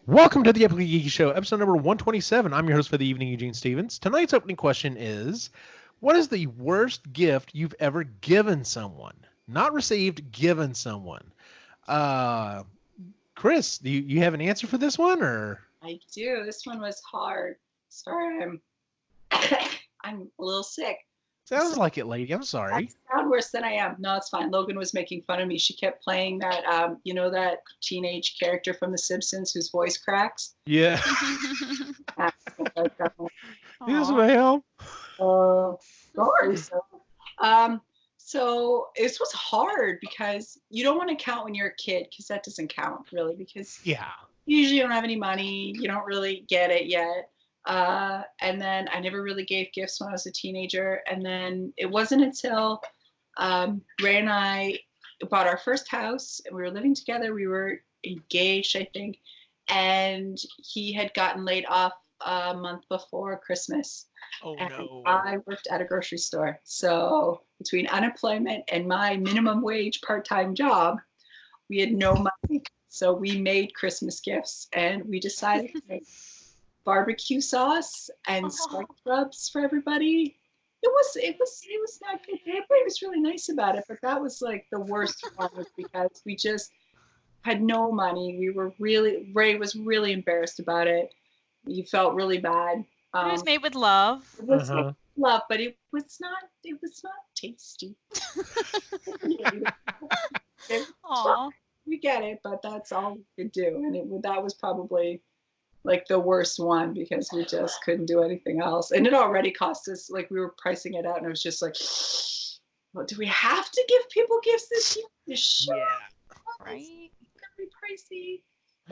Welcome to the Epically Geeky Show, episode number 127. I'm your host for the evening, Eugene Stevens. Tonight's opening question is, what is the worst gift you've ever given someone? Not received, given someone. Chris, do you have an answer for this one, or? I do. This one was hard. Sorry, I'm a little sick. Sounds like it, lady. I'm sorry. I sound worse than I am. No, it's fine. Logan was making fun of me. She kept playing that, that teenage character from The Simpsons whose voice cracks. Yeah. Yes, ma'am. Sorry. So this was hard because you don't want to count when you're a kid because that doesn't count really because yeah, usually you don't have any money. You don't really get it yet. And then I never really gave gifts when I was a teenager. And then it wasn't until Ray and I bought our first house and we were living together. We were engaged, I think. And he had gotten laid off a month before Christmas. Oh, and no. I worked at a grocery store. So between unemployment and my minimum wage part-time job, we had no money. So we made Christmas gifts and we decided to make barbecue sauce and spice rubs for everybody. It was not good. Everybody was really nice about it, but that was like the worst one was because we just had no money. Ray was really embarrassed about it. He felt really bad. It was made with love. It was made with love, but it was not tasty. Aww. We get it, but that's all we could do. And that was probably like the worst one because we just couldn't do anything else. And it already cost us, like we were pricing it out and it was just like, well, do we have to give people gifts this year? Sure. Yeah. Right. It's gonna be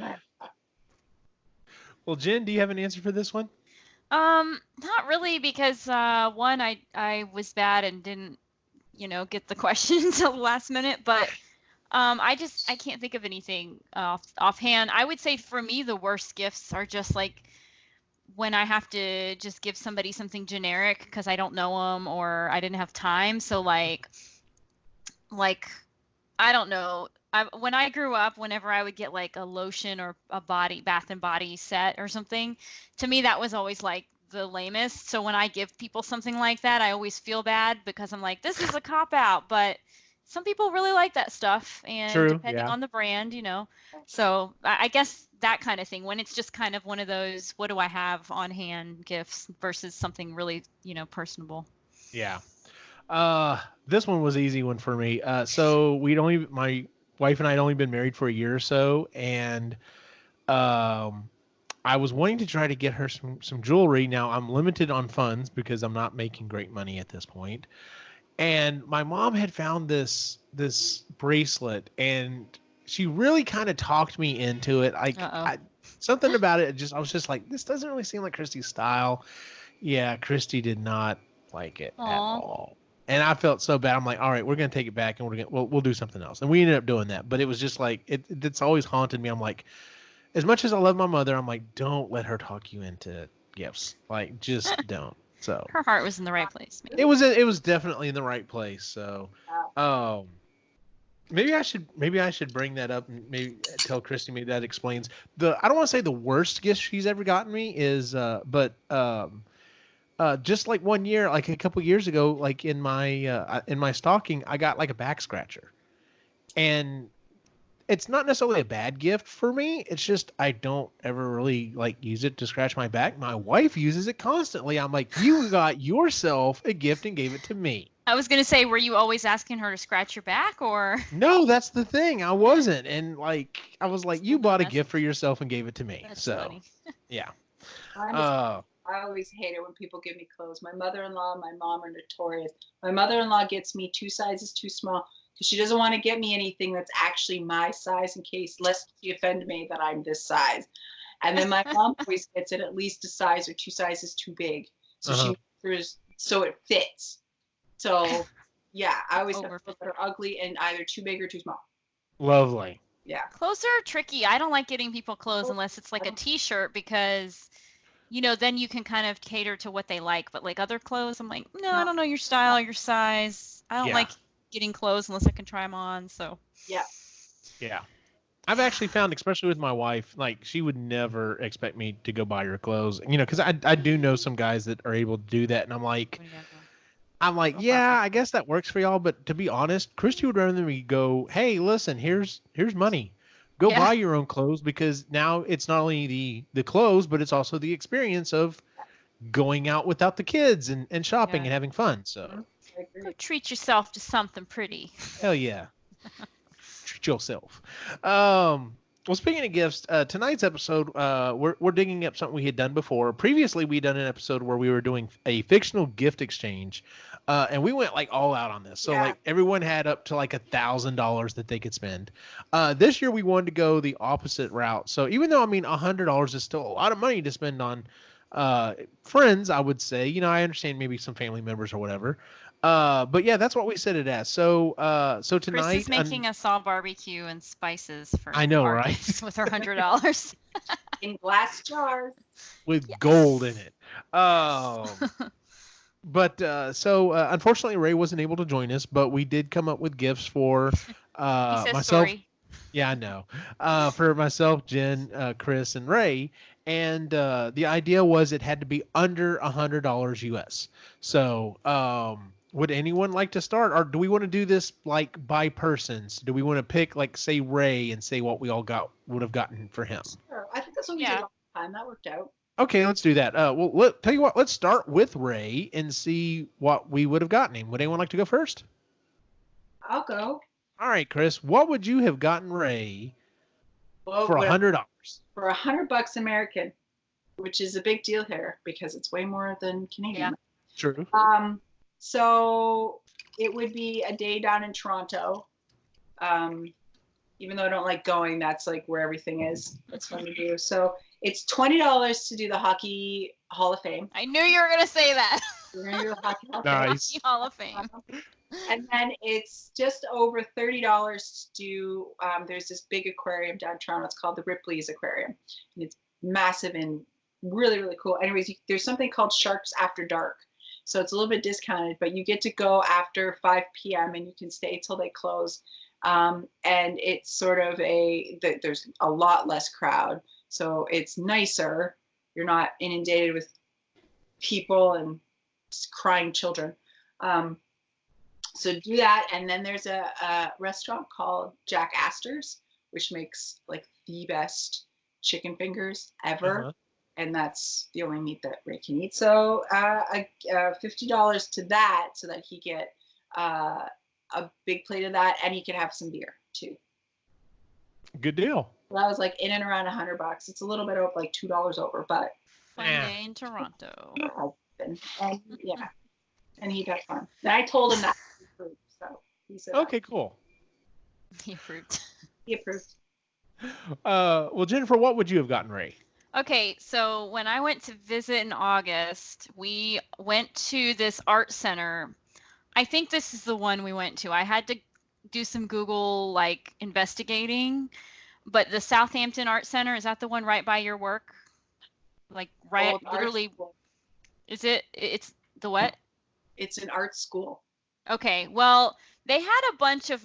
pricey. Well, Jen, do you have an answer for this one? Not really because one, I was bad and didn't, get the question until the last minute, but I can't think of anything offhand. I would say for me, the worst gifts are just like when I have to just give somebody something generic because I don't know them or I didn't have time. So like I don't know. When I grew up, whenever I would get like a lotion or a Bath and Body set or something, to me that was always like the lamest. So when I give people something like that, I always feel bad because I'm like, this is a cop out, but some people really like that stuff, and depending on the brand, So I guess that kind of thing, when it's just kind of one of those, what do I have on hand gifts versus something really, personable. Yeah. This one was an easy one for me. So my wife and I had only been married for a year or so, and I was wanting to try to get her some jewelry. Now I'm limited on funds because I'm not making great money at this point. And my mom had found this bracelet, and she really kind of talked me into it. Something about it, I was just like, this doesn't really seem like Christy's style. Yeah, Christy did not like it at all. And I felt so bad. I'm like, all right, we're gonna take it back, and we'll do something else. And we ended up doing that. But it was just like it's always haunted me. I'm like, as much as I love my mother, I'm like, don't let her talk you into gifts. Like, just don't. So her heart was in the right place. Maybe. It was definitely in the right place. So, maybe I should bring that up and maybe tell Christy. Maybe that explains I don't want to say the worst gift she's ever gotten me is, but just like one year, like a couple years ago, like in my stocking, I got like a back scratcher, and it's not necessarily a bad gift for me. It's just I don't ever really like use it to scratch my back. My wife uses it constantly. I'm like, you got yourself a gift and gave it to me. I was going to say, were you always asking her to scratch your back or? No, that's the thing. I wasn't. And like, I was like, you bought a gift for yourself and gave it to me. That's so funny. Yeah. I always hate it when people give me clothes. My mother-in-law and my mom are notorious. My mother-in-law gets me 2 sizes too small because she doesn't want to get me anything that's actually my size in case, lest she offend me that I'm this size. And then my mom always gets it at least a size or 2 sizes too big. So she makes hers so it fits. So yeah, I always have clothes that are ugly and either too big or too small. Lovely. Yeah. Clothes are tricky. I don't like getting people clothes unless it's like a t-shirt because, then you can kind of cater to what they like. But like other clothes, I'm like, no, I don't know your style, your size. I don't Yeah. like getting clothes unless I can try them on. So Yeah. Yeah. I've actually found, especially with my wife, like she would never expect me to go buy her clothes, because I do know some guys that are able to do that, and I'm like, yeah, I guess that works for y'all, but to be honest, Christy would rather me go, hey, listen, here's money, go Yeah. buy your own clothes, because now it's not only the clothes, but it's also the experience of going out without the kids and shopping and having fun. So I go agree. treat yourself to something pretty. hell yeah. Treat yourself. Well, speaking of gifts, tonight's episode, we're digging up something we had done before. Previously, we'd done an episode where we were doing a fictional gift exchange, and we went like all out on this. So like everyone had up to like $1,000 that they could spend. This year we wanted to go the opposite route. So even though $100 is still a lot of money to spend on friends, I would say. I understand maybe some family members or whatever. But yeah, that's what we set it as. So tonight, Chris is making us all barbecue and spices for I know, our right? gifts with our $100. In glass jars. With gold in it. But unfortunately, Ray wasn't able to join us, but we did come up with gifts for He says myself. sorry. Yeah, I know. For myself, Jen, Chris, and Ray. And the idea was it had to be under $100 US. So would anyone like to start, or do we want to do this like by persons? Do we want to pick, like, say Ray and say what we all would have gotten for him? Sure. I think that's what we did last time. That worked out. Okay, let's do that. Well, tell you what, let's start with Ray and see what we would have gotten him. Would anyone like to go first? I'll go. All right, Chris, what would you have gotten Ray for $100? For $100 American, which is a big deal here because it's way more than Canadian. Yeah. True. So it would be a day down in Toronto. Even though I don't like going, that's like where everything is. That's fun to do. So it's $20 to do the Hockey Hall of Fame. I knew you were going to say that. We're going to do the Hockey Hall of Fame. Nice. Hockey Hall of Fame. And then it's just over $30 to do, there's this big aquarium down Toronto. It's called the Ripley's Aquarium. And it's massive and really, really cool. Anyways, there's something called Sharks After Dark. So it's a little bit discounted, but you get to go after 5 p.m. and you can stay till they close. And it's sort of there's a lot less crowd. So it's nicer. You're not inundated with people and crying children. So do that. And then there's a restaurant called Jack Astor's, which makes like the best chicken fingers ever. Uh-huh. And that's the only meat that Ray can eat. So $50 to that so that he get a big plate of that, and he can have some beer too. Good deal. Well, that was like in and around $100. It's a little bit over, like $2 over, but fun day in Toronto. And yeah, and he got fun. And I told him that he approved, so he said, "Okay, cool." He approved. He approved. Well, Jennifer, what would you have gotten Ray? Okay, so when I went to visit in August, we went to this art center. I think this is the one we went to. I had to do some Google like investigating, but the Southampton Art Center, is that the one right by your work? Like right, literally. Is it? It's the what? It's an art school. Okay, well, they had a bunch of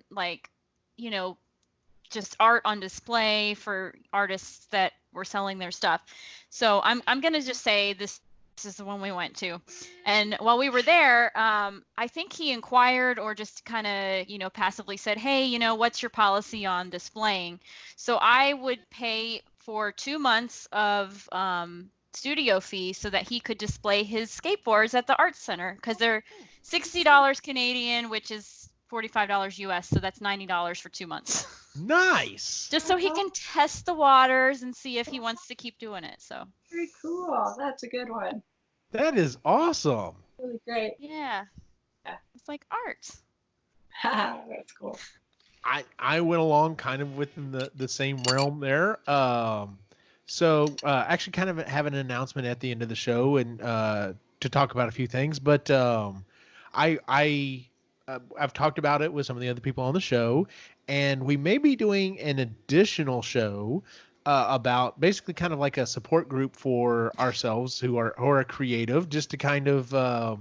like, just art on display for artists that were selling their stuff. So I'm gonna just say this is the one we went to. And while we were there, I think he inquired or just kind of, passively said, hey, what's your policy on displaying? So I would pay for 2 months of studio fee so that he could display his skateboards at the art center, because they're $60 Canadian, which is $45 US. So that's $90 for 2 months. Nice. Just so he can test the waters and see if he wants to keep doing it. So very cool. That's a good one. That is awesome. Really great. Yeah. It's like art. That's cool. I went along kind of within the same realm there. So actually kind of have an announcement at the end of the show and to talk about a few things, but I've talked about it with some of the other people on the show, and we may be doing an additional show about basically kind of like a support group for ourselves who are creative, just to kind of uh,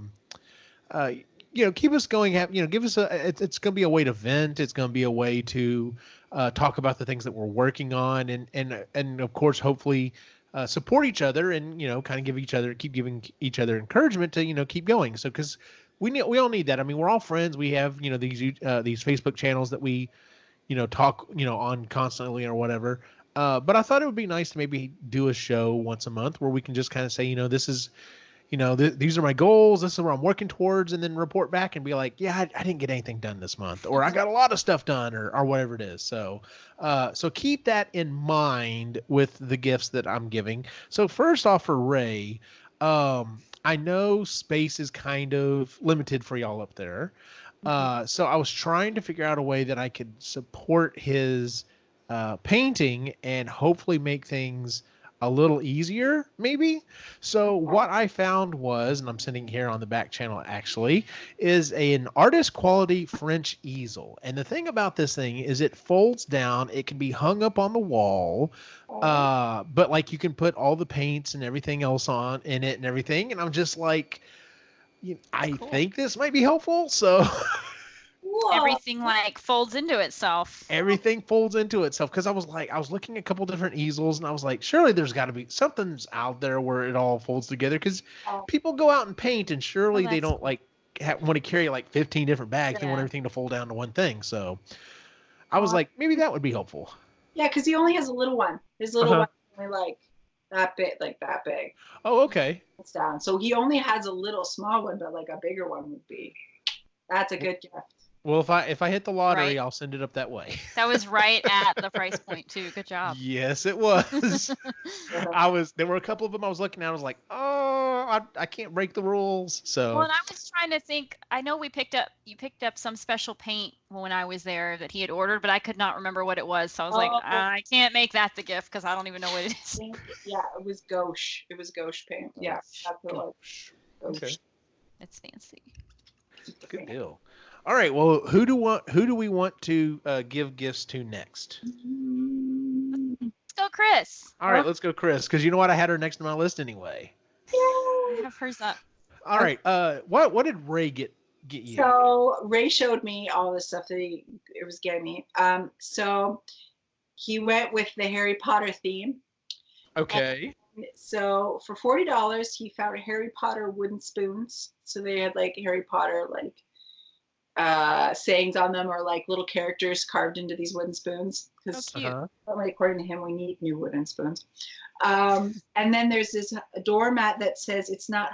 keep us going. Give us it's going to be a way to vent. It's going to be a way to talk about the things that we're working on, and of course, hopefully, support each other, and kind of keep giving each other encouragement to keep going. So because we all need that. I mean, we're all friends. We have these Facebook channels that we talk on constantly or whatever. But I thought it would be nice to maybe do a show once a month where we can just kind of say, this is these are my goals. This is what I'm working towards, and then report back and be like, yeah, I didn't get anything done this month, or I got a lot of stuff done, or whatever it is. So, so keep that in mind with the gifts that I'm giving. So first off, for Ray, I know space is kind of limited for y'all up there. So I was trying to figure out a way that I could support his painting and hopefully make things a little easier, maybe. So what I found was, and I'm sitting here on the back channel actually, is an artist quality French easel. And the thing about this thing is it folds down. It can be hung up on the wall, but like you can put all the paints and everything else on in it and everything. And I'm just like, I think this might be helpful. So Everything like folds into itself. Everything folds into itself, because I was looking at a couple different easels, and I was like, surely there's got to be something's out there where it all folds together, because people go out and paint, and surely they don't want to carry like 15 different bags. They want everything to fold down to one thing. So I was like, maybe that would be helpful. Yeah, because he only has a little one. His little one is only like that big. Oh, okay. It's down. So he only has a little small one, but like a bigger one would be. That's a good gift. Well, if I hit the lottery, I'll send it up that way. That was right at the price point too. Good job. Yes, it was. There were a couple of them I was looking at. I was like, oh, I can't break the rules. So. Well, and I was trying to think. I know you picked up some special paint when I was there that he had ordered, but I could not remember what it was. So I was like, I can't make that the gift because I don't even know what it is. Yeah, it was gouache. It was gouache paint. Yeah, that's what it was. Okay. It's fancy. Good deal. All right. Well, who do we want to give gifts to next? Let's go, Chris. All right, let's go, Chris. Because you know what, I had her next to my list anyway. I have hers up. All right. What did Ray get you? So Ray showed me all the stuff that he was getting me. So he went with the Harry Potter theme. Okay. And so for $40, he found Harry Potter wooden spoons. So they had like Harry Potter sayings on them, or like little characters carved into these wooden spoons, because according to him we need new wooden spoons. And then there's this doormat that says it's not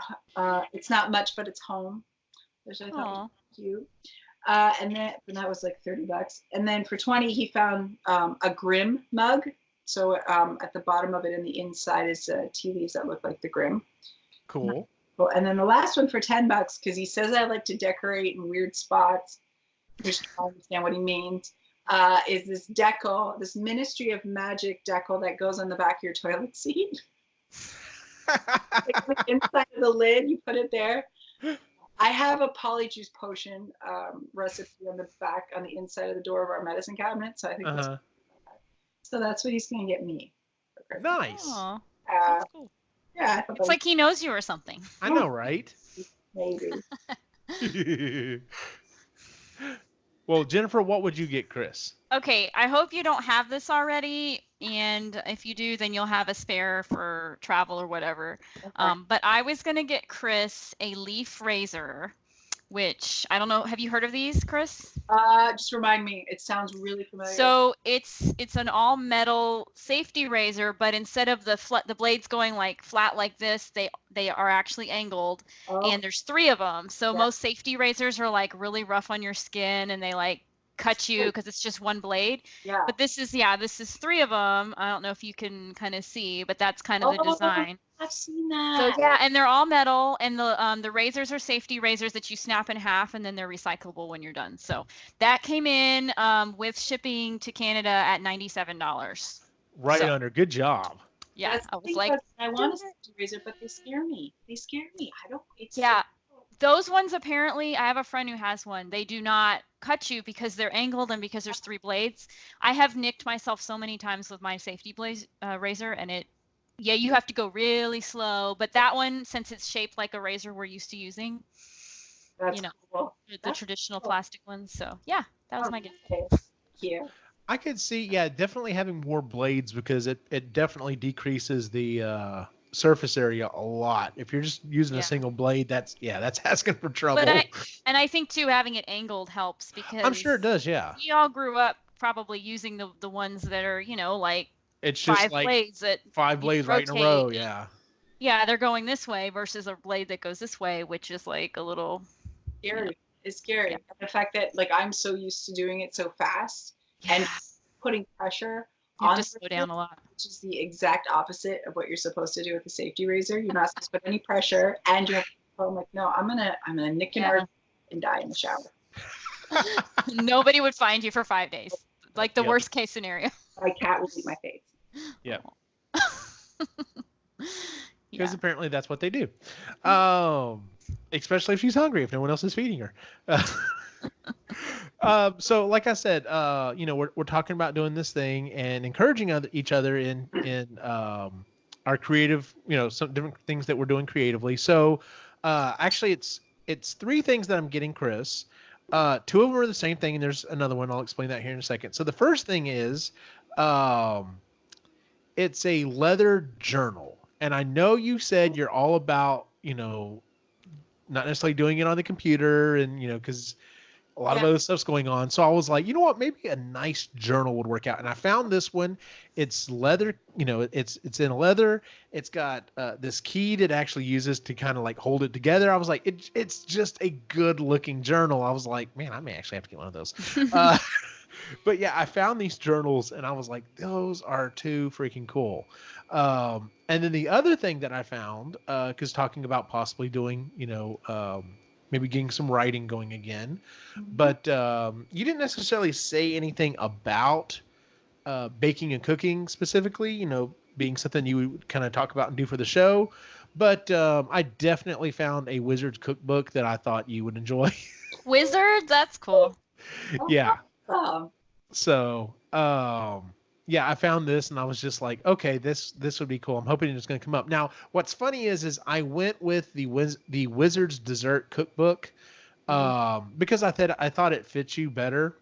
much, but it's home, which I thought was cute. And that was like $30. And then for $20 he found a Grimm mug. So at the bottom of it and the inside is tea leaves that look like the Grimm. Cool. And then the last one for $10, because he says I like to decorate in weird spots, which I don't understand what he means, is this decal, this Ministry of Magic decal that goes on the back of your toilet seat. Like inside of the lid, you put it there. I have a polyjuice potion recipe on the back, on the inside of the door of our medicine cabinet, so I think that's what he's going to get me. Nice. That's cool. Yeah, it's like he knows you or something. I know, right? Maybe. Well, Jennifer, what would you get Chris? Okay, I hope you don't have this already, and if you do, then you'll have a spare for travel or whatever. Okay. But I was gonna get Chris a leaf razor, which I don't know. Have you heard of these, Chris? Just remind me. It sounds really familiar. So it's an all metal safety razor, but instead of the blades going like flat like this, they are actually angled, and there's 3 of them. So most safety razors are like really rough on your skin, and they like cut you because it's just one blade. Yeah. But this is 3 of them. I don't know if you can kind of see, but that's kind of the design. I've seen that. So and they're all metal, and the razors are safety razors that you snap in half, and then they're recyclable when you're done. So that came in with shipping to Canada at $97. Right under. Good job. Yeah, I was like, I want a safety razor, but they scare me. I don't. Those ones apparently, I have a friend who has one. They do not cut you because they're angled and because there's 3 blades. I have nicked myself so many times with my safety razor, and yeah, you have to go really slow. But that one, since it's shaped like a razor we're used to using, That's cool. the That's traditional cool. plastic ones. So yeah, that was my gift. Okay. Thank you. I could see, yeah, definitely having more blades because it definitely decreases the surface area a lot. If you're just using a Yeah. single blade, that's asking for trouble. But I think too, having it angled helps because I'm sure it does, yeah. we all grew up probably using the ones that are, like It's just 5 like blades that 5 blades right in a rotate. row, yeah. Yeah, they're going this way versus a blade that goes this way, which is like a little Scary. It's scary. Yeah. The fact that like I'm so used to doing it so fast and putting pressure you have on to slow down a lot. which is the exact opposite of what you're supposed to do with a safety razor. You're not supposed to put any pressure, and you have to. I'm like, no, I'm gonna nick an artery and die in the shower. Nobody would find you for 5 days. Like the Yep. worst case scenario. My cat will eat my face. Yeah. Yeah. Because apparently that's what they do. Especially if she's hungry, if no one else is feeding her. So like I said, we're talking about doing this thing and encouraging each other in our creative, some different things that we're doing creatively. So actually it's 3 things that I'm getting Chris. 2 of them are the same thing, and there's another one. I'll explain that here in a second. So the first thing is it's a leather journal. And I know you said you're all about, not necessarily doing it on the computer and, because a lot of other stuff's going on. So I was like, you know what, maybe a nice journal would work out. And I found this one. It's leather, it's in leather. It's got this key that actually uses to kind of like hold it together. I was like, it's just a good looking journal. I was like, man, I may actually have to get one of those. But yeah, I found these journals and I was like, those are too freaking cool. And then the other thing that I found, because talking about possibly doing, maybe getting some writing going again, but you didn't necessarily say anything about baking and cooking specifically, being something you would kind of talk about and do for the show. But I definitely found a Wizard's cookbook that I thought you would enjoy. Wizards, that's cool. Yeah. Oh, So, yeah, I found this and I was just like, okay, this would be cool. I'm hoping it's going to come up. Now, what's funny is I went with the Wizard's Dessert Cookbook because I thought it fits you better.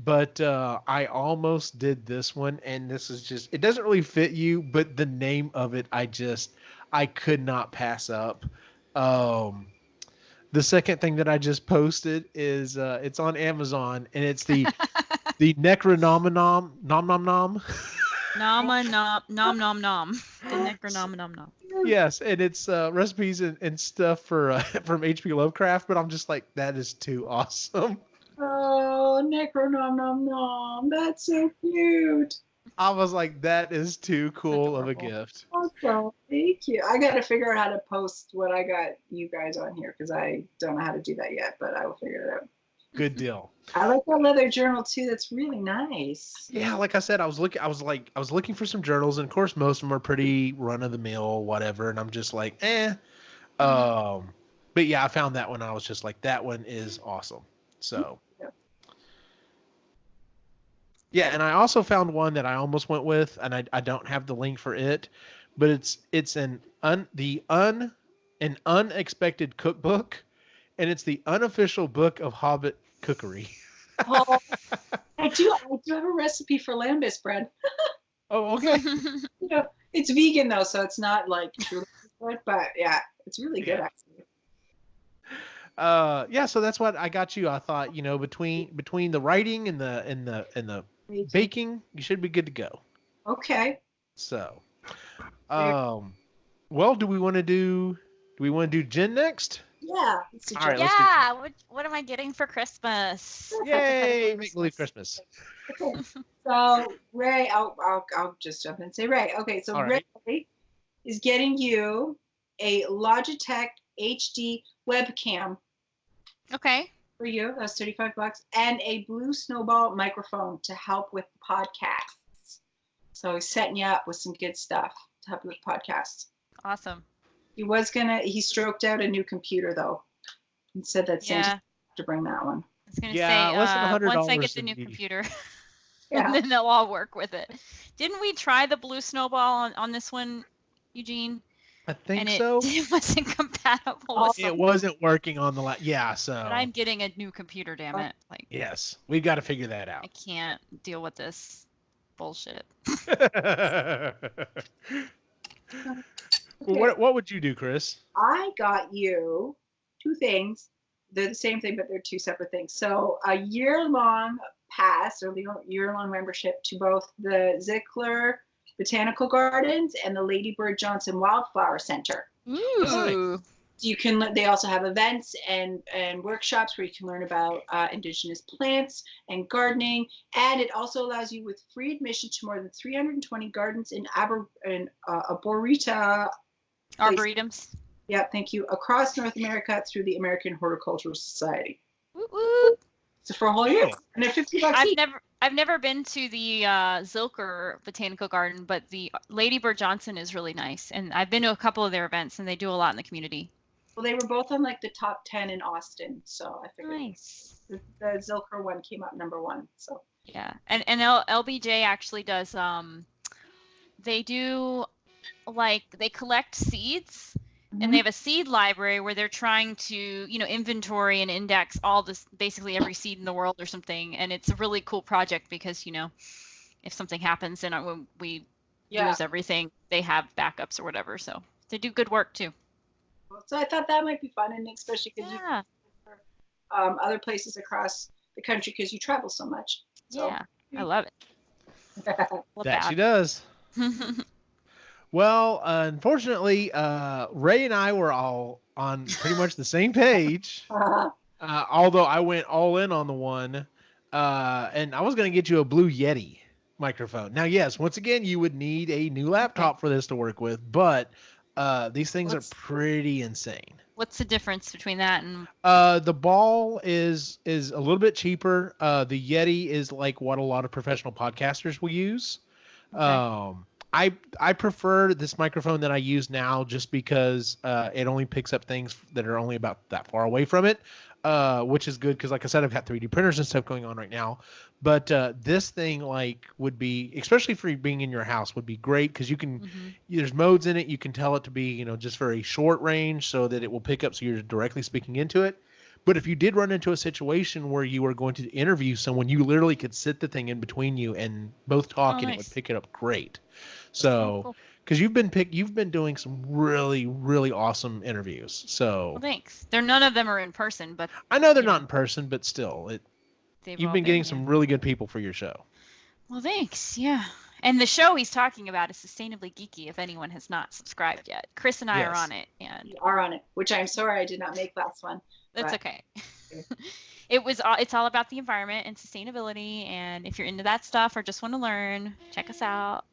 But I almost did this one, and this is just, it doesn't really fit you, but the name of it, I could not pass up. The second thing that I just posted is it's on Amazon, and it's the Necronominom nom nom nom. Nama nom nom nom nom. The Necronom nom nom. Yes, and it's recipes and stuff for from H.P. Lovecraft, but I'm just like, that is too awesome. Oh, Necronom nom nom. That's so cute. I was like, that is too cool of a gift. Awesome. Thank you. I got to figure out how to post what I got you guys on here because I don't know how to do that yet, but I will figure it out. Good deal. I like that leather journal too. That's really nice. Yeah, like I said, I was looking for some journals, and of course most of them are pretty run of the mill, whatever, and I'm just like, but yeah, I found that one. I was just like, that one is awesome. So yeah, and I also found one that I almost went with, and I don't have the link for it, but it's an unexpected cookbook, and it's the unofficial book of Hobbit cookery. Oh, I do have a recipe for lambus bread. Oh, okay. It's vegan though, so it's not like truly good, but yeah, it's really good actually. Yeah, so that's what I got you. I thought, between the writing and the baking, you should be good to go. Okay. So, well, do we want to do Jen next? Yeah. All right, yeah. What am I getting for Christmas? Yay! Make believe Christmas. Okay. So Ray, I'll just jump in and say Ray. Okay, so All right. Ray is getting you a Logitech HD webcam. Okay. For you, that's $35, and a Blue Snowball microphone to help with podcasts. So he's setting you up with some good stuff to help you with podcasts. Awesome. He stroked out a new computer though. and said that Santa Yeah. to bring that one. I was gonna Yeah, say, less than once I $100 get the would new be- computer, Yeah. then they'll all work with it. Didn't we try the blue snowball on this one, Eugene? I think And it so. wasn't compatible Oh, with It something. wasn't working on the yeah, so But I'm getting a new computer, damn it. Like, yes, we've got to figure that I out. can't deal with this bullshit. Well, Okay. what would you do, Chris? I got you two things. They're the same thing, but they're two separate things. So a year-long pass or year-long membership to both the Ziegler Botanical Gardens and the Lady Bird Johnson Wildflower Center. Ooh. You can. They also have events and workshops where you can learn about indigenous plants and gardening. And it also allows you with free admission to more than 320 gardens in Arboreta. Arboretums. Yeah, thank you. Across North America through the American Horticultural Society. Woo woo. So for a whole year, and they're $50 each. I've never been to the Zilker Botanical Garden, but the Lady Bird Johnson is really nice, and I've been to a couple of their events, and they do a lot in the community. Well, they were both on like the top 10 in Austin, so I figured Nice. the Zilker one came up number one. So Yeah, and LBJ actually does. They do like they collect seeds. And they have a seed library where they're trying to, inventory and index all this, basically every seed in the world or something. And it's a really cool project because, if something happens and when we lose everything, they have backups or whatever. So they do good work too. So I thought that might be fun, and especially because you can other places across the country because you travel so much. So. Yeah, I love it. That she does. Well, unfortunately, Ray and I were all on pretty much the same page. Although I went all in on the one, and I was going to get you a Blue Yeti microphone. Now, yes, once again, you would need a new laptop for this to work with, but these things are pretty insane. What's the difference between that and? The ball is a little bit cheaper. The Yeti is like what a lot of professional podcasters will use. Okay. I prefer this microphone that I use now just because it only picks up things that are only about that far away from it, which is good because, like I said, I've got 3D printers and stuff going on right now. But this thing would be, especially for being in your house, would be great because you can. There's modes in it. You can tell it to be just very short range so that it will pick up so you're directly speaking into it. But if you did run into a situation where you were going to interview someone, you literally could sit the thing in between you and both talk, and it would pick it up great. So, because you've been doing some really, really awesome interviews. So, well, thanks. None of them are in person, but I know they're not in person, but still, you've been getting some really good people for your show. Well, thanks. Yeah. And the show he's talking about is Sustainably Geeky, if anyone has not subscribed yet. Chris and I are on it. And you are on it, which I'm sorry I did not make last one. That's okay. It's all about the environment and sustainability, and if you're into that stuff or just want to learn, check us out.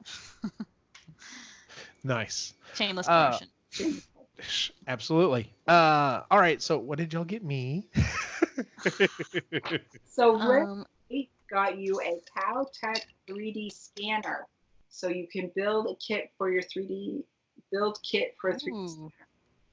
Nice. Shameless promotion. Absolutely. All right, so what did y'all get me? So Rick got you a Caltech 3D scanner, so you can build a kit for your 3D scanner.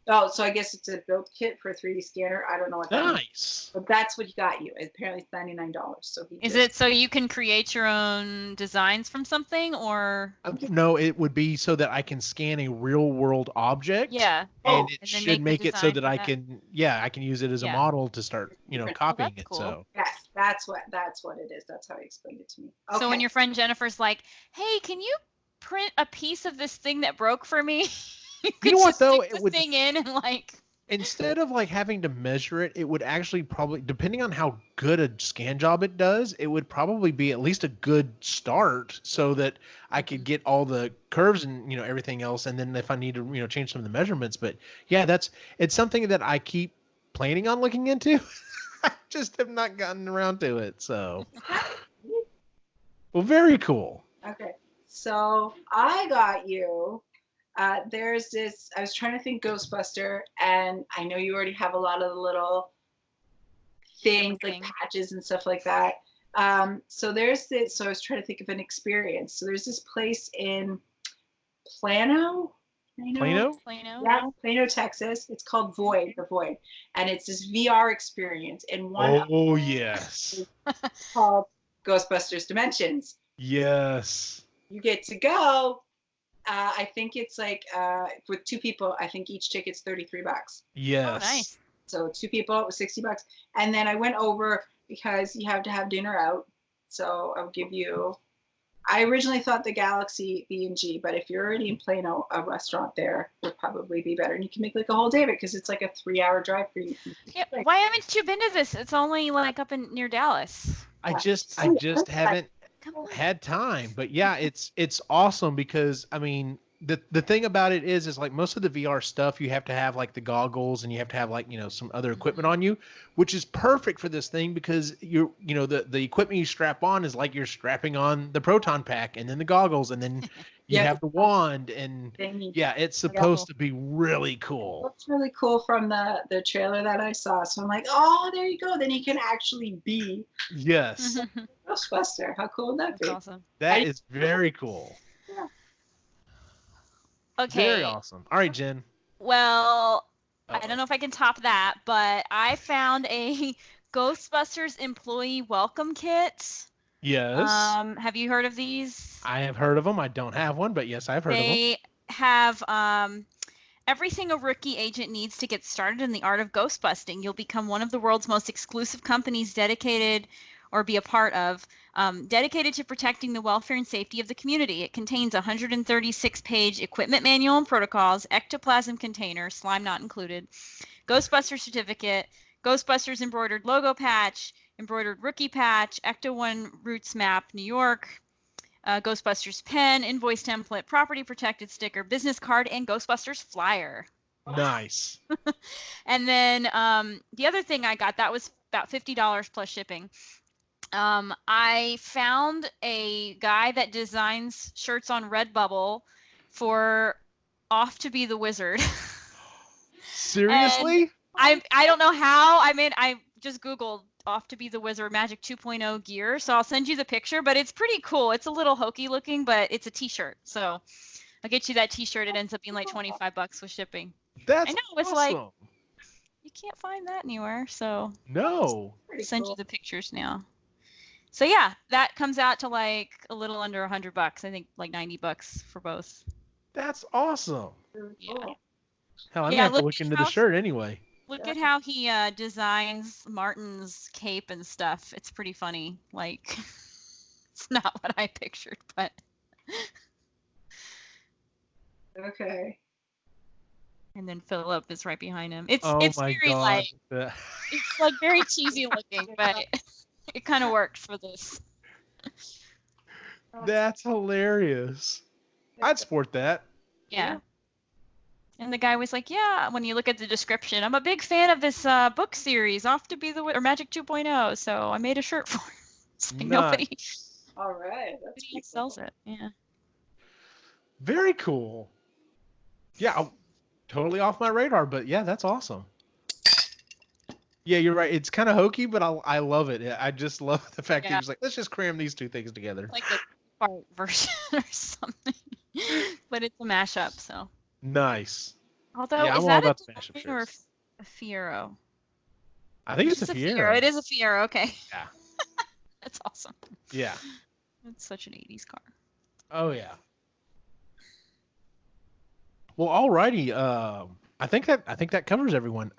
Oh, so I guess it's a build kit for a 3D scanner. I don't know what that means. But that's what he got you. Apparently it's $99. So is it so you can create your own designs from something, or? No, it would be so that I can scan a real world object. Yeah. And it should make it so that I can use it as a model to start, copying it. Cool. So yes, that's what it is. That's how he explained it to me. Okay. So when your friend Jennifer's like, "Hey, can you print a piece of this thing that broke for me?" You know what though? It would thing in and instead of having to measure it, it would actually probably, depending on how good a scan job it does, it would probably be at least a good start so that I could get all the curves and everything else, and then if I need to change some of the measurements. But yeah, it's something that I keep planning on looking into. I just have not gotten around to it. So, well, very cool. Okay, so I got you. There's this, I was trying to think Ghostbuster, and I know you already have a lot of the little things like patches and stuff like that. So there's this, so I was trying to think of an experience. So there's this place in Plano, Plano? Plano. Yeah, Plano, Texas. It's called Void, the Void, and it's this VR experience. And one of Oh, yes. it's called Ghostbusters Dimensions. Yes. You get to go. I think it's like with two people. I think each ticket's $33. Yes. Oh, nice. So two people, it was $60. And then I went over because you have to have dinner out. So I'll give you. I originally thought the Galaxy B&G, but if you're already in Plano, a restaurant there would probably be better. And you can make like a whole day of it because it's like a 3-hour drive for you. Yeah, why haven't you been to this? It's only like up in near Dallas. I just haven't had time. But yeah, it's awesome because I mean the thing about it is like most of the VR stuff you have to have like the goggles and you have to have like some other equipment on you, which is perfect for this thing because the equipment you strap on is like you're strapping on the proton pack and then the goggles and then you have the wand and yeah, it's supposed to be really cool. It looks really cool from the trailer that I saw. So I'm like, oh, there you go. Then he can actually be Yes. Ghostbuster. How cool would that be? That's awesome. That is very cool. Yeah. Okay. Very awesome. All right, Jen. Well, I don't know if I can top that, but I found a Ghostbusters employee welcome kit. Yes. Have you heard of these? I have heard of them. I don't have one, but yes, I've heard of them. They have everything a rookie agent needs to get started in the art of ghostbusting. You'll become one of the world's most exclusive companies dedicated or be a part of, dedicated to protecting the welfare and safety of the community. It contains a 136-page equipment manual and protocols, ectoplasm container, slime not included, Ghostbuster certificate, Ghostbusters embroidered logo patch, embroidered rookie patch, Ecto 1 Roots map, New York, Ghostbusters pen, invoice template, property protected sticker, business card, and Ghostbusters flyer. Nice. And then the other thing I got, that was about $50 plus shipping. I found a guy that designs shirts on Redbubble for Off to Be the Wizard. Seriously? I don't know how. I just Googled Off to Be the Wizard Magic 2.0 gear, so I'll send you the picture, but it's pretty cool. It's a little hokey looking, but it's a t-shirt. So I'll get you that t-shirt. It ends up being like $25 with shipping. That's I know, it's awesome. like you can't find that anywhere, so No. I'll send you the pictures now. So yeah, that comes out to like a little under $100. I think like $90 for both. That's awesome. Yeah. Hell, I'm gonna have to look into the shirt anyway. Look at how he designs Martin's cape and stuff. It's pretty funny. Like, it's not what I pictured, but. Okay. And then Philip is right behind him. It's my very God. like it's like very cheesy looking, but it kind of worked for this. That's hilarious. I'd sport that. Yeah. And the guy was like, yeah, when you look at the description, I'm a big fan of this book series, Off to Be the or Magic 2.0, so I made a shirt for him. It's like nobody All right. That's nobody sells it. Yeah. Very cool. Yeah, totally off my radar, but yeah, that's awesome. Yeah, you're right. It's kind of hokey, but I love it. I just love the fact that he was like, let's just cram these two things together. Like a part version or something. But it's a mashup, so. Nice. Although, yeah, is I'm that all a about the mashup Dolphin or shirts. a Fiero? I think it's a Fiero. It is a Fiero, okay. Yeah. That's awesome. Yeah. It's such an 80s car. Oh, yeah. Well, alrighty. I think that covers everyone.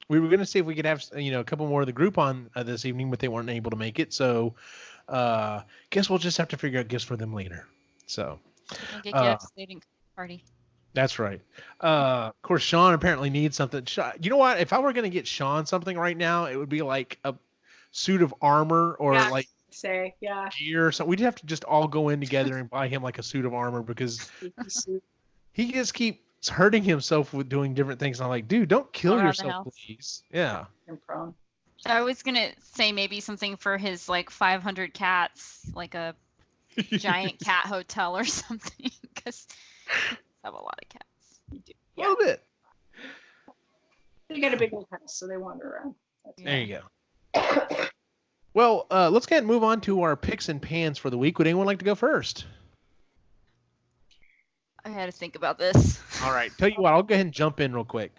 We were gonna see if we could have a couple more of the group on this evening, but they weren't able to make it. So, guess we'll just have to figure out gifts for them later. So. Get gifts. They didn't party. That's right. Of course, Sean apparently needs something. You know what? If I were gonna get Sean something right now, it would be like a suit of armor or like gear or something. We'd have to just all go in together and buy him like a suit of armor because he just keeps hurting himself with doing different things. And I'm like, dude, don't kill yourself, please. Yeah. I was gonna say maybe something for his like 500 cats, like a giant cat hotel or something, because he have a lot of cats. A little bit. They got a big old house, so they wander around. There you go. Well, let's go ahead and move on to our picks and pans for the week. Would anyone like to go first? I had to think about this. All right. Tell you what, I'll go ahead and jump in real quick.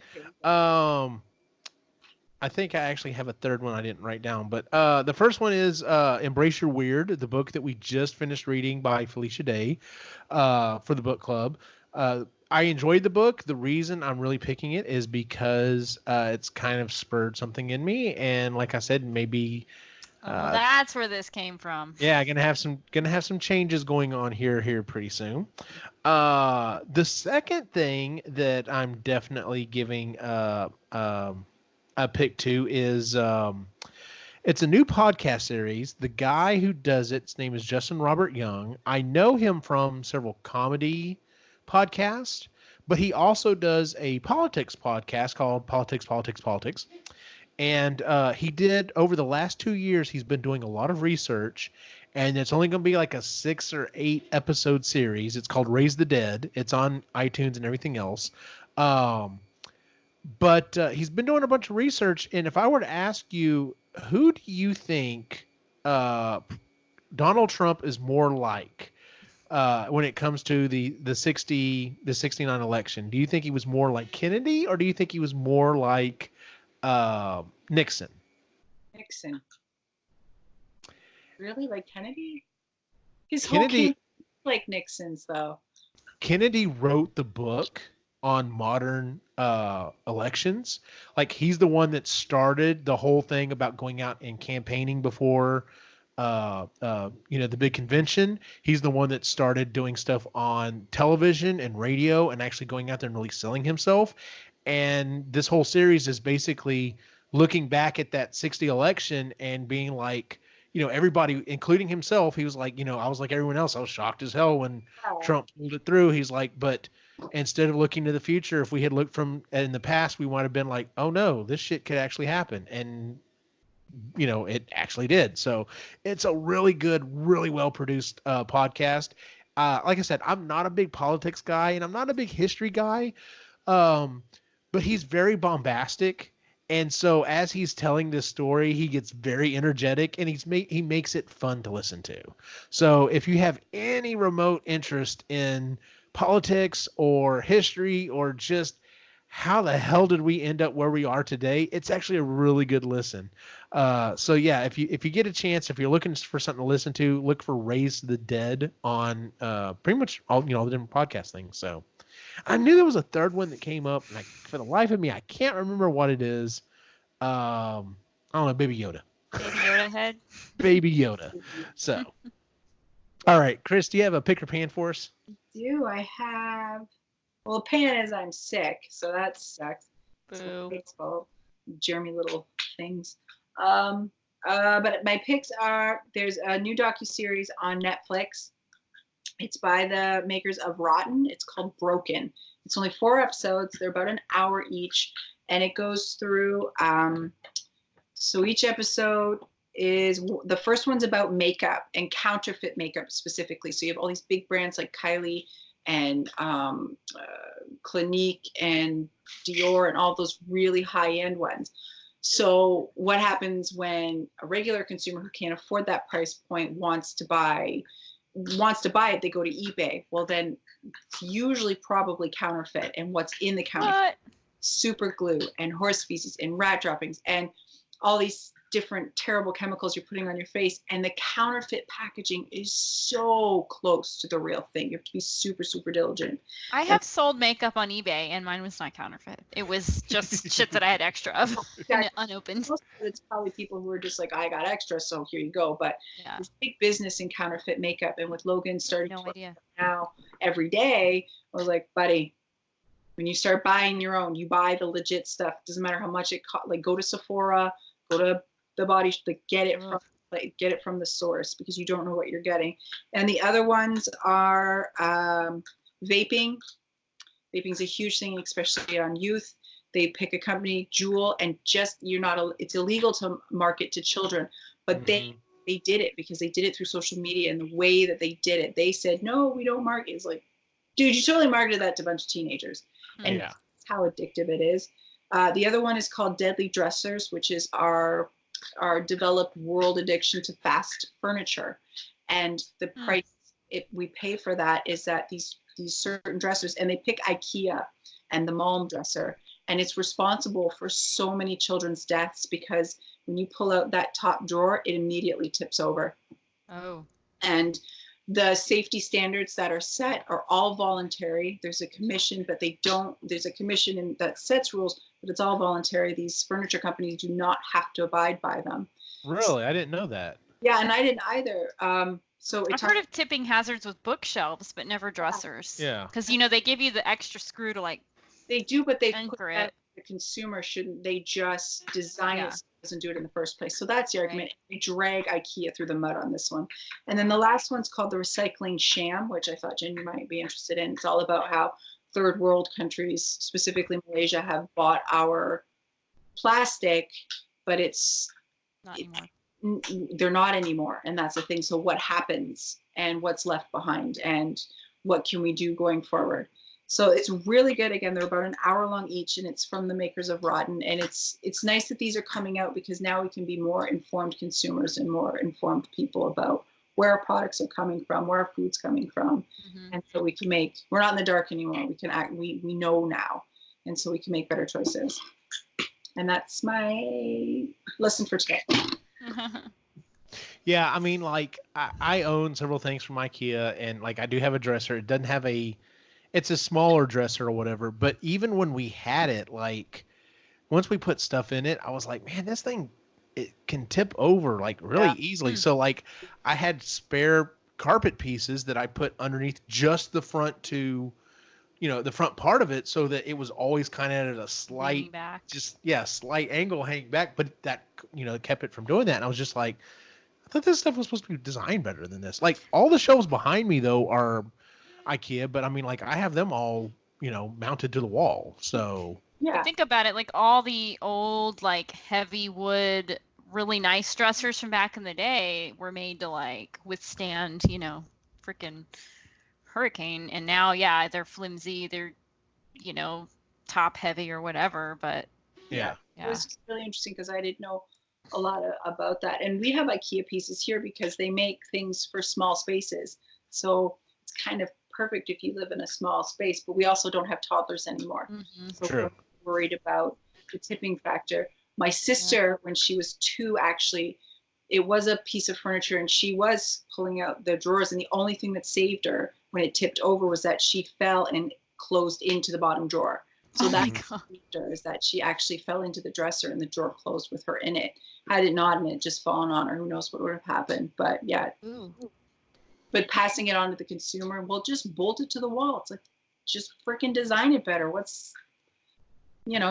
I think I actually have a third one I didn't write down, but the first one is Embrace Your Weird, the book that we just finished reading by Felicia Day for the book club. I enjoyed the book. The reason I'm really picking it is because it's kind of spurred something in me, and like I said, maybe. That's where this came from. Yeah, gonna have some changes going on here pretty soon. The second thing that I'm definitely giving a pick to is it's a new podcast series. The guy who does it, his name is Justin Robert Young. I know him from several comedy podcasts, but he also does a politics podcast called Politics. And he did, over the last 2 years, he's been doing a lot of research, and it's only going to be like a 6 or 8 episode series. It's called Raise the Dead. It's on iTunes and everything else. But he's been doing a bunch of research, and if I were to ask you, who do you think Donald Trump is more like when it comes to the 69 election? Do you think he was more like Kennedy, or do you think he was more like Nixon? Nixon. Really, like Kennedy? His Kennedy, whole like Nixon's though. Kennedy wrote the book on modern elections. Like, he's the one that started the whole thing about going out and campaigning before the big convention. He's the one that started doing stuff on television and radio and actually going out there and really selling himself. And this whole series is basically looking back at that 60 election and being like, everybody, including himself, he was like, I was like everyone else. I was shocked as hell when Trump pulled it through. He's like, but instead of looking to the future, if we had looked from in the past, we might have been like, oh no, this shit could actually happen. And, it actually did. So it's a really good, really well-produced podcast. Like I said, I'm not a big politics guy and I'm not a big history guy. But he's very bombastic. And so as he's telling this story, he gets very energetic and he makes it fun to listen to. So if you have any remote interest in politics or history or just how the hell did we end up where we are today, it's actually a really good listen. So yeah, if you get a chance, if you're looking for something to listen to, look for Raise the Dead on pretty much all the different podcast things. So I knew there was a third one that came up, and for the life of me, I can't remember what it is. I don't know, Baby Yoda. Baby Yoda head. Baby Yoda. So, all right, Chris, do you have a pick or pan for us? Do I have? Well, the pan is I'm sick, so that sucks. Boo. So Jeremy little things. But my picks are, there's a new docuseries on Netflix. It's by the makers of Rotten. It's called Broken. It's only 4 episodes. They're about an hour each, and it goes through. So each episode is, the first one's about makeup and counterfeit makeup specifically. So you have all these big brands like Kylie and Clinique and Dior and all those really high-end ones. So what happens when a regular consumer who can't afford that price point wants to buy it, they go to eBay. Well, then it's usually probably counterfeit, and what's in the counterfeit? Super glue and horse feces and rat droppings and all these different terrible chemicals you're putting on your face. And the counterfeit packaging is so close to the real thing. You have to be super, super diligent. I have sold makeup on eBay, and mine was not counterfeit. It was just shit that I had extra of, unopened. It's probably people who are just like, I got extra, so here you go. But there's big business in counterfeit makeup. And with Logan starting now every day, I was like, buddy, when you start buying your own, you buy the legit stuff. Doesn't matter how much it costs. Like, go to Sephora, go to the body, like, get it from the source, because you don't know what you're getting. And the other ones are vaping. Vaping's a huge thing, especially on youth. They pick a company, Juul, and it's illegal to market to children, but they did it because they did it through social media, and the way that they did it, they said, no, we don't market. It's like, dude, you totally marketed that to a bunch of teenagers. And that's how addictive it is. The other one is called Deadly Dressers, which is our developed world addiction to fast furniture. And the price we pay for that is that these these certain dressers, and they pick IKEA and the Malm dresser, and it's responsible for so many children's deaths because when you pull out that top drawer, it immediately tips over. Oh. And the safety standards that are set are all voluntary. There's a commission, but there's a commission that sets rules, but it's all voluntary. These furniture companies do not have to abide by them. Really? I didn't know that. Yeah, and I didn't either. I've heard of tipping hazards with bookshelves, but never dressers. Yeah. Because, they give you the extra screw to like. They do, but they anchor put it. the consumer shouldn't. They just design it so it doesn't do it in the first place. So that's the argument. We drag IKEA through the mud on this one. And then the last one's called the recycling sham, which I thought Jen you might be interested in. It's all about how third world countries, specifically Malaysia, have bought our plastic, but it's not anymore. They're not anymore, and that's the thing. So what happens and what's left behind and what can we do going forward? So it's really good. Again, they're about an hour long each, and it's from the makers of Rodden. And it's nice that these are coming out because now we can be more informed consumers and more informed people about where our products are coming from, where our food's coming from. And so we can we're not in the dark anymore. We can we know now. And so we can make better choices. And that's my lesson for today. Yeah, I mean, like, I own several things from IKEA, and, like, I do have a dresser. It doesn't have it's a smaller dresser or whatever, but even when we had it, like, once we put stuff in it, I was like, man, this thing, it can tip over, like, really easily. So, like, I had spare carpet pieces that I put underneath just the front the front part of it, so that it was always kind of at a slight, slight angle hanging back, but that, kept it from doing that. And I was just like, I thought this stuff was supposed to be designed better than this. Like, all the shelves behind me, though, are IKEA, but I mean, like, I have them all, mounted to the wall. So yeah, think about it. Like, all the old, like, heavy wood, really nice dressers from back in the day were made to, like, withstand, freaking hurricane. And now, they're flimsy. They're, top heavy or whatever. But it was just really interesting because I didn't know a lot about that. And we have IKEA pieces here because they make things for small spaces. So it's kind of perfect if you live in a small space, but we also don't have toddlers anymore. So we're worried about the tipping factor. My sister, when she was 2, actually, it was a piece of furniture and she was pulling out the drawers, and the only thing that saved her when it tipped over was that she fell and closed into the bottom drawer. So is that she actually fell into the dresser and the drawer closed with her in it. Had it not and it just fallen on her, who knows what would have happened. But but passing it on to the consumer, well, just bolt it to the wall. It's like, just freaking design it better. You're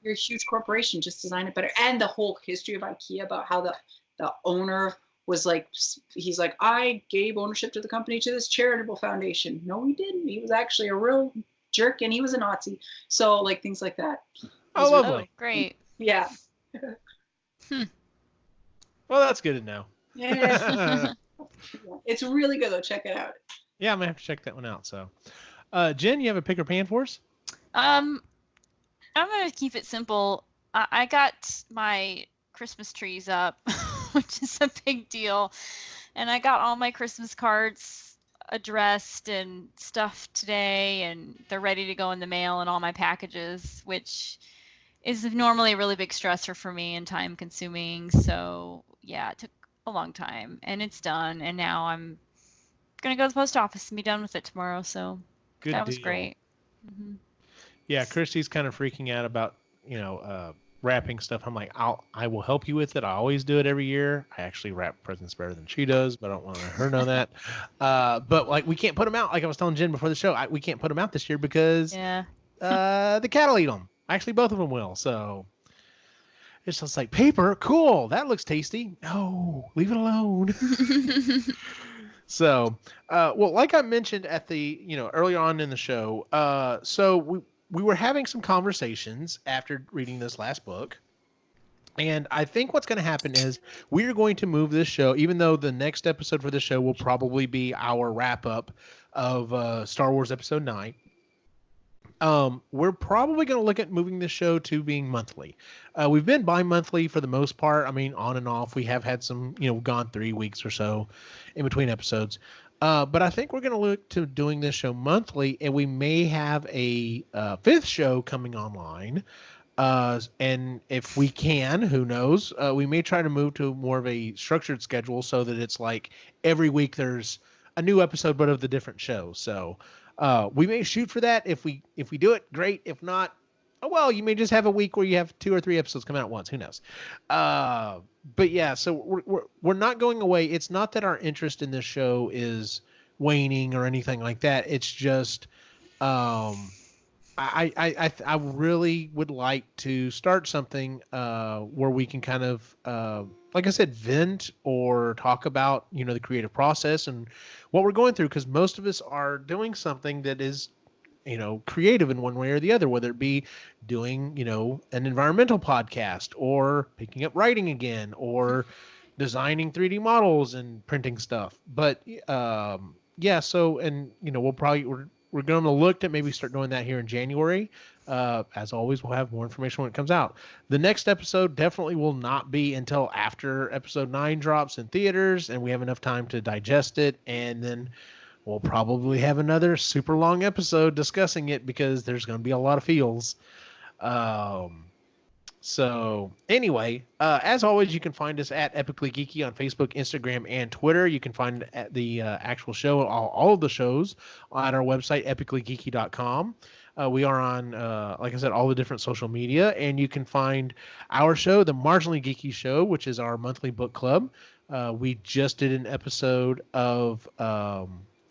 a huge corporation, just design it better. And the whole history of IKEA about how the owner was like, he's like, I gave ownership to the company to this charitable foundation. No, he didn't. He was actually a real jerk and he was a Nazi. So, like, things like that. Oh, lovely. Great. Yeah. Well, that's good to know. Yeah. It's really good though. Check it out. Yeah, I'm gonna have to check that one out. So, Jen, you have a pick or pan for us? I'm gonna keep it simple. I got my Christmas trees up, which is a big deal, and I got all my Christmas cards addressed and stuff today, and they're ready to go in the mail and all my packages, which is normally a really big stressor for me and time consuming. So yeah, it took a long time and it's done, and now I'm gonna go to the post office and be done with it tomorrow. So that was great. Yeah, Christy's kind of freaking out about wrapping stuff. I'm like, I will help you with it. I always do it every year. I actually wrap presents better than she does, but I don't want to let her know that. But like, we can't put them out. Like I was telling Jen before the show, we can't put them out this year because the cat will eat them. Actually, both of them will. So it's just like, paper, cool. That looks tasty. No, leave it alone. So, well, like I mentioned at the, earlier on in the show, so we were having some conversations after reading this last book. And I think what's going to happen is we are going to move this show, even though the next episode for the show will probably be our wrap up of Star Wars Episode 9. We're probably going to look at moving this show to being monthly. We've been bi-monthly for the most part. I mean, on and off. We have had some, gone 3 weeks or so in between episodes. But I think we're going to look to doing this show monthly, and we may have a fifth show coming online. And if we can, who knows, we may try to move to more of a structured schedule so that it's like every week there's a new episode, but of the different show. So we may shoot for that. If we do it, great. If not, oh well, you may just have a week where you have 2 or 3 episodes come out at once. Who knows? But yeah, so we're not going away. It's not that our interest in this show is waning or anything like that. It's just I really would like to start something where we can kind of like I said, vent or talk about the creative process and what we're going through, because most of us are doing something that is creative in one way or the other, whether it be doing an environmental podcast or picking up writing again or designing 3D models and printing stuff. But yeah, so and we're going to look to maybe start doing that here in January. As always, we'll have more information when it comes out. The next episode definitely will not be until after episode 9 drops in theaters and we have enough time to digest it. And then we'll probably have another super long episode discussing it because there's going to be a lot of feels. So anyway, as always, you can find us at Epically Geeky on Facebook, Instagram, and Twitter. You can find the actual show, all of the shows, on our website, epicallygeeky.com. We are on, like I said, all the different social media, and you can find our show, the Marginally Geeky Show, which is our monthly book club. We just did an episode of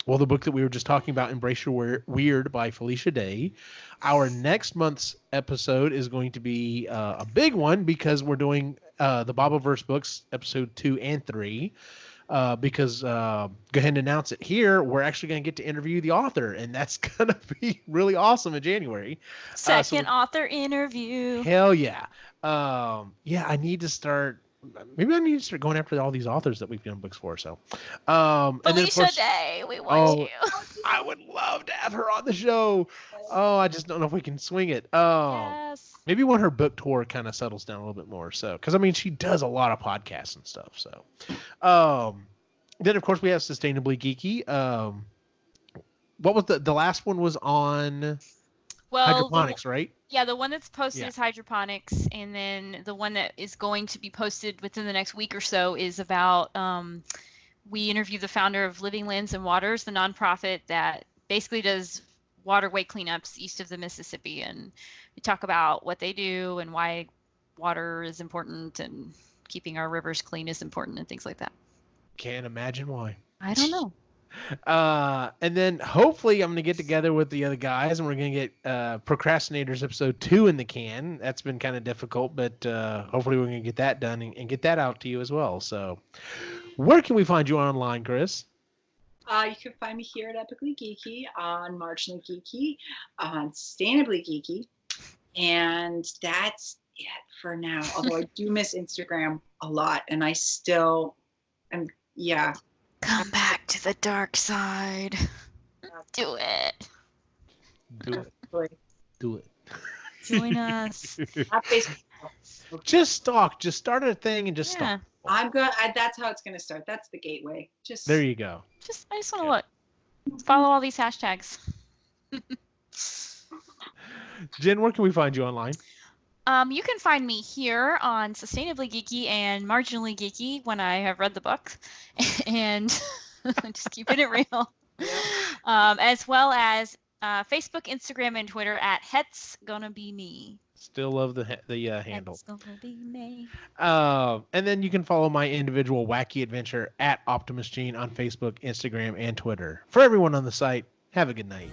the book that we were just talking about, Embrace Your Weird by Felicia Day. Our next month's episode is going to be a big one because we're doing the Bobaverse books, episode 2 and 3. Because go ahead and announce it here, we're actually going to get to interview the author, and that's going to be really awesome in January. Second author interview. Hell yeah. Yeah, I need to start. Maybe I need to start going after all these authors that we've done books for. So, and then of Felicia course, Day, we want you. I would love to have her on the show. Oh, I just don't know if we can swing it. Yes. Maybe when her book tour kind of settles down a little bit more. So, because I mean, she does a lot of podcasts and stuff. So, then of course we have Sustainably Geeky. What was the last one was on? Hydroponics, right? Yeah, the one that's posted is hydroponics, and then the one that is going to be posted within the next week or so is about we interviewed the founder of Living Lands and Waters, the nonprofit that basically does waterway cleanups east of the Mississippi, and we talk about what they do and why water is important and keeping our rivers clean is important and things like that. Can't imagine why. I don't know. And then hopefully I'm going to get together with the other guys and we're going to get Procrastinators episode 2 in the can. That's been kind of difficult, but hopefully we're going to get that done and get that out to you as well. So where can we find you online, Chris? You can find me here at Epically Geeky, on Marginally Geeky, on Sustainably Geeky, and that's it for now. Although I do miss Instagram a lot, and I still am, yeah. Come back to the dark side. Do it. Do it. Do it. Join us. Just stalk. Just start a thing and just stalk. I'm good. That's how it's going to start. That's the gateway. Just there you go. I just want to look. Follow all these hashtags. Jen, where can we find you online? You can find me here on Sustainably Geeky and Marginally Geeky when I have read the book, and just keeping it real. As well as Facebook, Instagram, and Twitter at Het's Gonna Be Me. Still love the handle. Het's Gonna Be Me. And then you can follow my individual wacky adventure at Optimus Gene on Facebook, Instagram, and Twitter. For everyone on the site, have a good night.